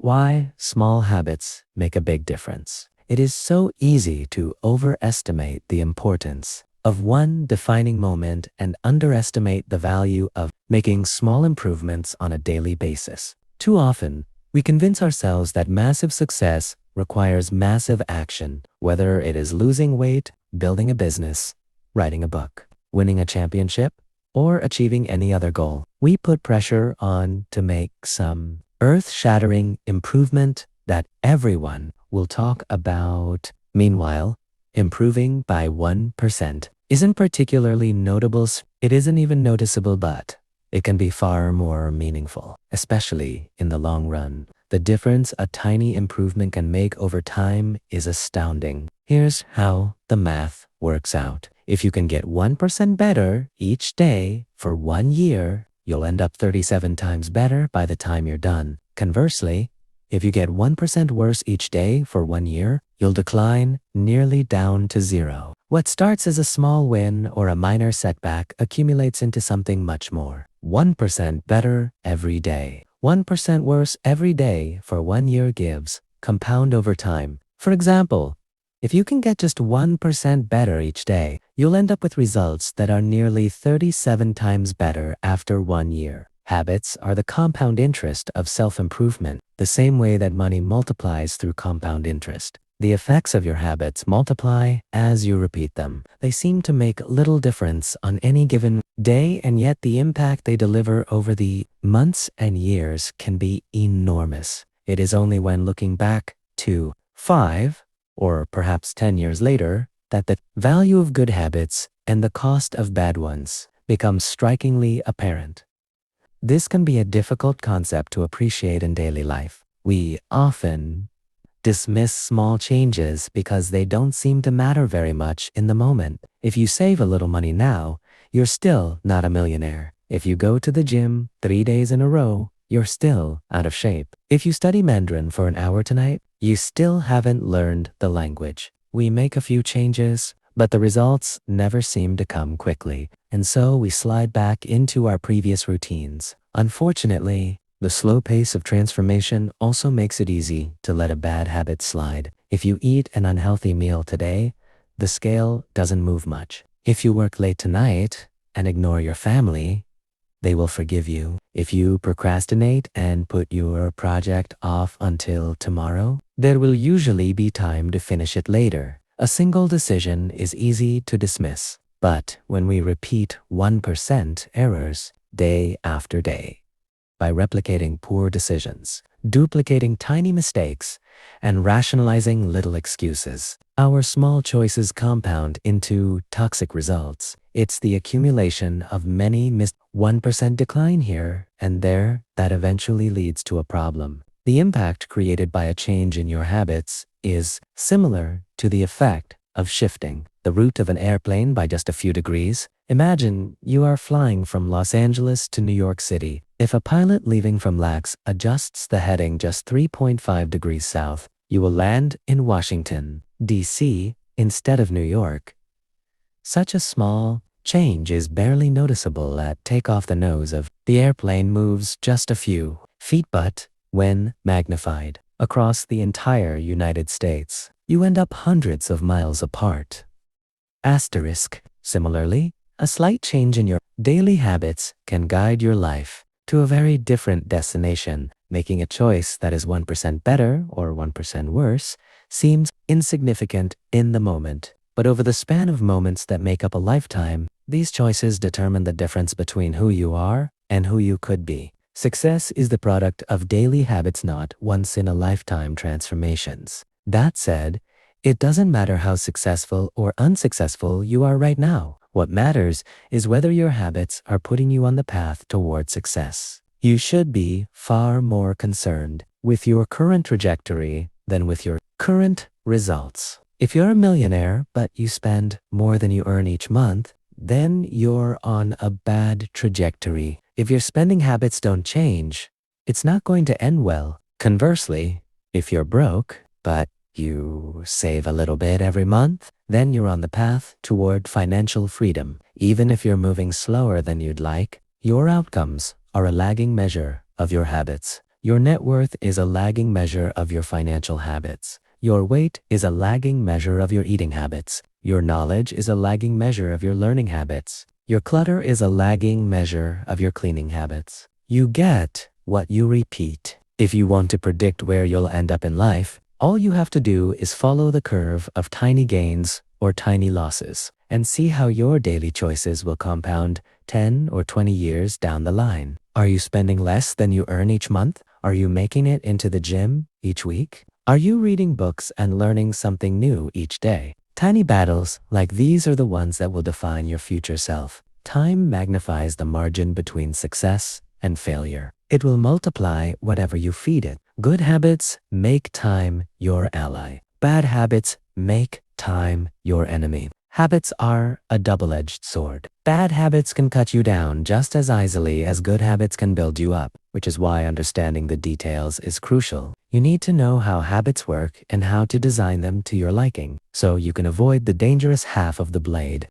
Why small habits make a big difference. It is so easy to overestimate the importance of one defining moment and underestimate the value of making small improvements on a daily basis. Too often, we convince ourselves that massive success requires massive action, whether it is losing weight, building a business, writing a book, winning a championship, or achieving any other goal. We put pressure on to make some earth-shattering improvement that everyone will talk about. Meanwhile, improving by 1% isn't particularly notable. It isn't even noticeable, but it can be far more meaningful, especially in the long run. The difference a tiny improvement can make over time is astounding. Here's how the math works out. If you can get 1% better each day for 1 year, you'll end up 37 times better by the time you're done. Conversely, if you get 1% worse each day for 1 year, you'll decline nearly down to zero. What starts as a small win or a minor setback accumulates into something much more. 1% better every day. 1% worse every day for 1 year gives compound over time. For example, if you can get just 1% better each day, you'll end up with results that are nearly 37 times better after 1 year. Habits are the compound interest of self-improvement, the same way that money multiplies through compound interest. The effects of your habits multiply as you repeat them. They seem to make little difference on any given day, and yet the impact they deliver over the months and years can be enormous. It is only when looking back to 5 or perhaps 10 years later that the value of good habits and the cost of bad ones becomes strikingly apparent. This can be a difficult concept to appreciate in daily life. We often dismiss small changes because they don't seem to matter very much in the moment. If you save a little money now, you're still not a millionaire. If you go to the gym 3 days in a row, you're still out of shape. If you study Mandarin for an hour tonight, you still haven't learned the language. We make a few changes, but the results never seem to come quickly, and so we slide back into our previous routines. Unfortunately, the slow pace of transformation also makes it easy to let a bad habit slide. If you eat an unhealthy meal today, the scale doesn't move much. If you work late tonight and ignore your family, they will forgive you. If you procrastinate and put your project off until tomorrow, there will usually be time to finish it later. A single decision is easy to dismiss, but when we repeat 1% errors day after day, by replicating poor decisions, duplicating tiny mistakes, and rationalizing little excuses, our small choices compound into toxic results. It's the accumulation of many missed 1% decline here and there that eventually leads to a problem. The impact created by a change in your habits is similar to the effect of shifting the route of an airplane by just a few degrees. Imagine you are flying from Los Angeles to New York City. If a pilot leaving from LAX adjusts the heading just 3.5 degrees south, you will land in Washington, D.C. instead of New York. Such a small change is barely noticeable at takeoff. The nose of the airplane moves just a few feet, but when magnified across the entire United States, you end up hundreds of miles apart. Asterisk. Similarly, a slight change in your daily habits can guide your life to a very different destination. Making a choice that is 1% better or 1% worse seems insignificant in the moment, but over the span of moments that make up a lifetime, these choices determine the difference between who you are and who you could be. Success is the product of daily habits, not once-in-a-lifetime transformations. That said, it doesn't matter how successful or unsuccessful you are right now. What matters is whether your habits are putting you on the path toward success. You should be far more concerned with your current trajectory than with your current results. If you're a millionaire, but you spend more than you earn each month, then you're on a bad trajectory. If your spending habits don't change, it's not going to end well. Conversely, if you're broke, but you save a little bit every month, then you're on the path toward financial freedom. Even if you're moving slower than you'd like, your outcomes are a lagging measure of your habits. Your net worth is a lagging measure of your financial habits. Your weight is a lagging measure of your eating habits. Your knowledge is a lagging measure of your learning habits. Your clutter is a lagging measure of your cleaning habits. You get what you repeat. If you want to predict where you'll end up in life, all you have to do is follow the curve of tiny gains or tiny losses and see how your daily choices will compound 10 or 20 years down the line. Are you spending less than you earn each month? Are you making it into the gym each week? Are you reading books and learning something new each day? Tiny battles like these are the ones that will define your future self. Time magnifies the margin between success and failure. It will multiply whatever you feed it. Good habits make time your ally. Bad habits make time your enemy. Habits are a double-edged sword. Bad habits can cut you down just as easily as good habits can build you up, which is why understanding the details is crucial. You need to know how habits work and how to design them to your liking, so you can avoid the dangerous half of the blade.